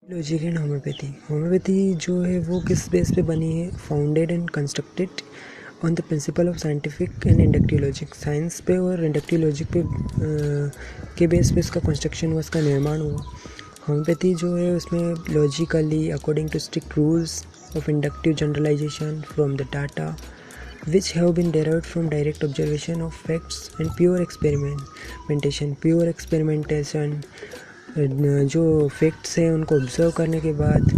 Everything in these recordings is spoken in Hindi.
Logic and homeopathy. होम्योपैथी जो है वो किस बेस पे बनी है? Founded and constructed on the principle of scientific and inductive logic. Science पे और इंडक्टिव लॉजिक पे के बेस पे इसका कंस्ट्रक्शन हुआ, इसका निर्माण हुआ। होम्योपैथी जो है उसमें logically according to strict rules of inductive generalization from the data which have been derived from direct observation of facts and pure experimentation जो फैक्ट्स हैं उनको ऑब्जर्व करने के बाद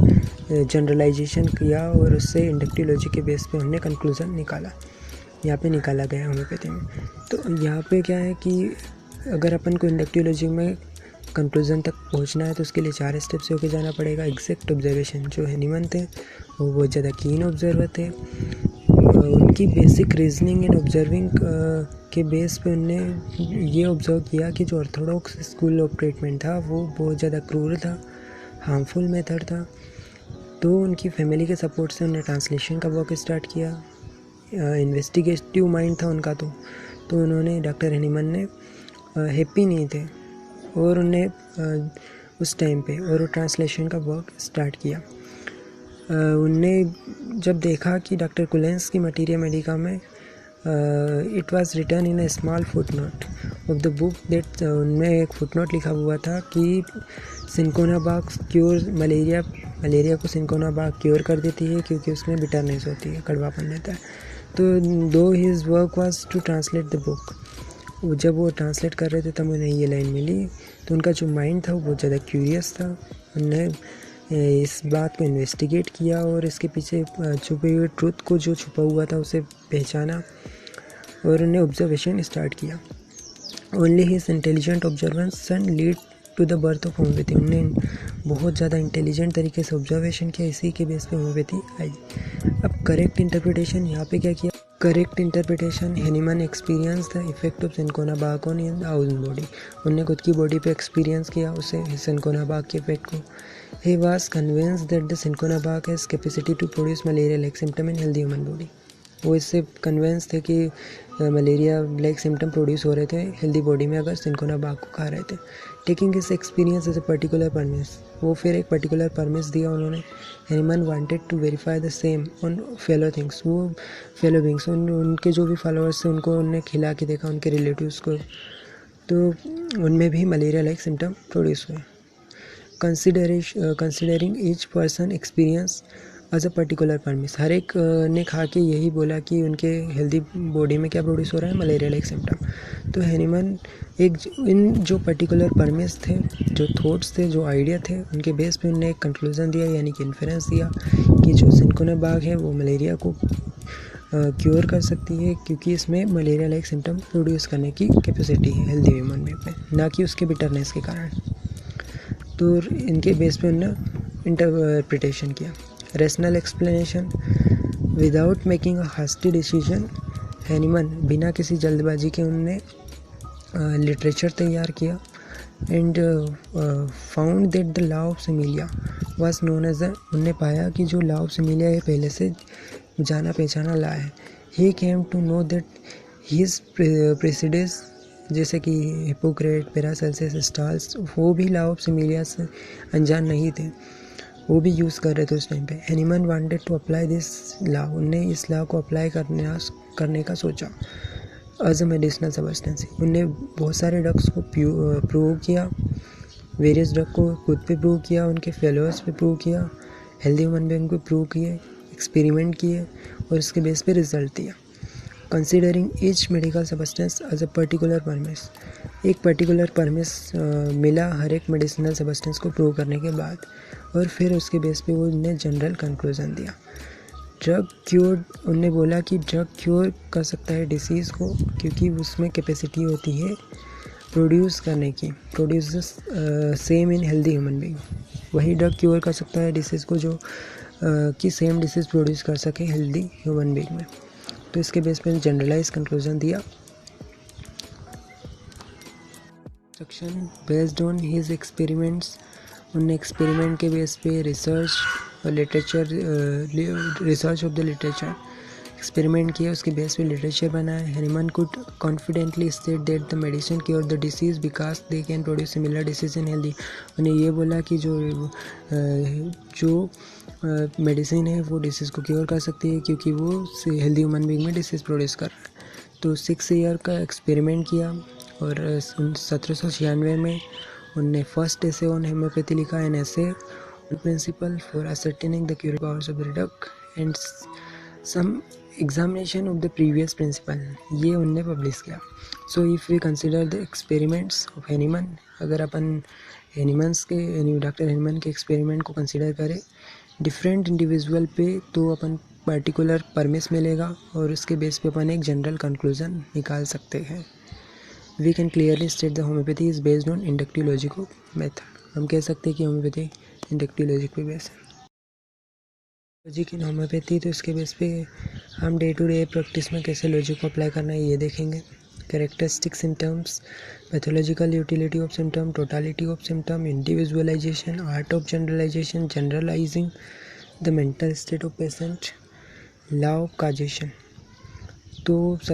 जनरलाइजेशन किया और उससे इंडक्टिव लॉजिक के बेस पे हमने कंक्लूज़न निकाला। यहाँ पे निकाला गया होम्योपैथी में। तो यहाँ पे क्या है कि अगर अपन को इंडक्टिव लॉजिक में कंक्लूज़न तक पहुँचना है तो उसके लिए 4 स्टेप से होके जाना पड़ेगा। एग्जैक्ट ऑब्जर्वेशन, जो हैनीमन थे वो बहुत ज़्यादा कीन ऑब्जर्वर थे। उनकी बेसिक रीजनिंग एंड ऑब्जर्विंग के बेस पे उनने ये ऑब्ज़र्व किया कि जो ऑर्थोडॉक्स स्कूल ऑफ ट्रीटमेंट था वो बहुत ज़्यादा क्रूर था, हार्मफुल मेथड था। तो उनकी फैमिली के सपोर्ट से उन्होंने ट्रांसलेशन का वर्क स्टार्ट किया। इन्वेस्टिगेटिव माइंड था उनका। तो उन्होंने डॉक्टर हैनीमन ने हैप्पी नहीं थे और उन्हें उस टाइम पे और ट्रांसलेशन का वर्क स्टार्ट किया। उनने जब देखा कि डॉक्टर कुलेंस की मटीरिया मेडिका में it was written in a small footnote of the book that, उनमें एक फुटनोट लिखा हुआ था कि सिंकोनाबाग क्योर मलेरिया को सिंकोनाबाग क्योर कर देती है क्योंकि उसमें बिटरनेस होती है, कड़वापन रहता है। तो दो his work was to translate the book, जब वो ट्रांसलेट कर रहे थे तब उन्हें ये लाइन मिली। तो उनका जो माइंड था वो बहुत ज़्यादा क्यूरियस था। उन्हें इस बात को इन्वेस्टिगेट किया और इसके पीछे छुपे हुए ट्रुथ को जो छुपा हुआ था उसे पहचाना और उन्हें ऑब्जर्वेशन स्टार्ट किया। Only his intelligent observation lead to the birth of homeopathy. उन्होंने बहुत ज़्यादा इंटेलिजेंट तरीके से ऑब्जर्वेशन किया, इसी के बेस पे होम्योपैथी आई। अब करेक्ट इंटरप्रिटेशन, यहाँ पे क्या किया? Correct interpretation, Hahnemann experience the effect of cinchona bark on in own body. उन्होंने खुद की बॉडी पे एक्सपीरियंस किया उसे सिंकोनाबाग के इफेक्ट को। He was convinced that the cinchona bark has capacity to produce malaria like symptom in healthy human body. वो इससे कन्विंस थे कि मलेरिया लाइक सिम्टम प्रोड्यूस हो रहे थे हेल्दी बॉडी में अगर सिंकोनाबाग को खा रहे थे। Taking his experience as a particular premise, वो फिर एक पर्टिकुलर परमिस दिया उन्होंने। Hahnemann wanted to verify the same on fellow things, वो फेलो बींग्स उनके जो भी फॉलोअर्स थे उनको उन्होंने खिला के देखा, उनके रिलेटिव्स को, तो उनमें भी मलेरिया लाइक सिम्टम प्रोड्यूस हुए। Considering each person experience as a particular premise, हर एक ने खा के यही बोला कि उनके हेल्दी बॉडी में क्या प्रोड्यूस हो रहा है? Malaria like symptom. तो हैनीमन इन जो पर्टिकुलर परमिस थे, जो थॉट्स थे, जो आइडिया थे, उनके बेस पे उन्होंने एक कंक्लूज़न दिया, यानी कि इन्फरेंस दिया कि जो सिंकोनाबाग है वो मलेरिया को क्योर कर सकती है क्योंकि इसमें मलेरिया लाइक सिम्टम प्रोड्यूस करने की कैपेसिटी है हेल्दी ह्यूमन बीइंग में, ना कि उसके बिटरनेस के कारण। तो इनके बेस पे उन्होंने इंटरप्रिटेशन किया। Rational explanation, without making a hasty decision, Hahnemann बिना किसी जल्दबाजी के उन्होंने लिटरेचर तैयार किया and found that the law of similia was known as उन्होंने पाया कि जो लॉ ऑफ सिमिलिया है पहले से जाना पहचाना ला है। He came to know that his precedents, जैसे कि हिपोक्रेट, पैरासेल्सियस, स्टाल्स, वो भी लॉ ऑफ सिमिलिया से अनजान नहीं थे, वो भी यूज़ कर रहे थे उस टाइम पे। Hahnemann wanted to apply this law, उनने इस लॉ को अप्लाई करने का सोचा एज अ मेडिसिनल सब्सटेंस। उनने बहुत सारे ड्रग्स को प्रूव किया, वेरियस ड्रग को खुद पे प्रूव किया, उनके फेलोअर्स पे प्रूव किया, हेल्दी ह्यूमन बीइंग को प्रूव किए, एक्सपेरिमेंट किए और उसके बेस पे रिजल्ट दिया। Considering each medical substance as a particular premise, एक पर्टिकुलर परमिस मिला हर एक मेडिसिनल सब्सटेंस को प्रूव करने के बाद, और फिर उसके बेस पे वो उन्होंने जनरल कंक्लूज़न दिया। ड्रग क्योर, उनने बोला कि ड्रग क्योर कर सकता है डिसीज़ को क्योंकि उसमें कैपेसिटी होती है प्रोड्यूस करने की, produce same in healthy human being. वही ड्रग क्योर कर सकता है डिसीज़ को जो कि सेम डिसीज़ प्रोड्यूस कर सके हेल्दी ह्यूमन बीइंग में। तो इसके बेस पे जनरलाइज कंक्लूजन दिया। Instruction based on his experiments, उनने एक्सपेरिमेंट के बेस पे रिसर्च और literature, research of the literature, experiment किया, उसके बेस पे लिटरेचर बना है। Hahnemann could confidently state that the medicine cure the disease because they can produce similar disease in healthy. उन्हें ये बोला कि जो मेडिसिन है वो डिसीज़ को क्योर कर सकती है क्योंकि वो हेल्दी ह्यूमन बीइंग में डिसीज़ प्रोड्यूस कर रहा है। तो 6 ईयर का एक्सपेरिमेंट किया और 1796 में उनने फर्स्ट ऐसे ऑन होम्योपैथी लिखा, an essay principle for ascertaining the curative powers of the drug and some examination of the previous principle, ये उनने पब्लिश किया। So if we consider the experiments of Hahnemann, अगर अपन डॉक्टर हैनीमैन के एक्सपेरिमेंट को कंसिडर करें डिफरेंट इंडिविजुअल पे, तो अपन पर्टिकुलर परमिस मिलेगा और उसके बेस पे अपन एक जनरल कंक्लूजन निकाल सकते हैं। We can clearly state the homeopathy is based on inductive logic of method. हम कह सकते हैं कि होम्योपैथी इंडक्टिव लॉजिक पे बेस है। लॉजिक इन होम्योपैथी, तो इसके बेस पे हम डे टू डे प्रैक्टिस में कैसे लॉजिक को अप्लाई करना है ये देखेंगे। Characteristic symptoms, pathological utility of symptom, totality of symptom, individualization, art of generalization, generalizing the mental state of patient, law of causation. तो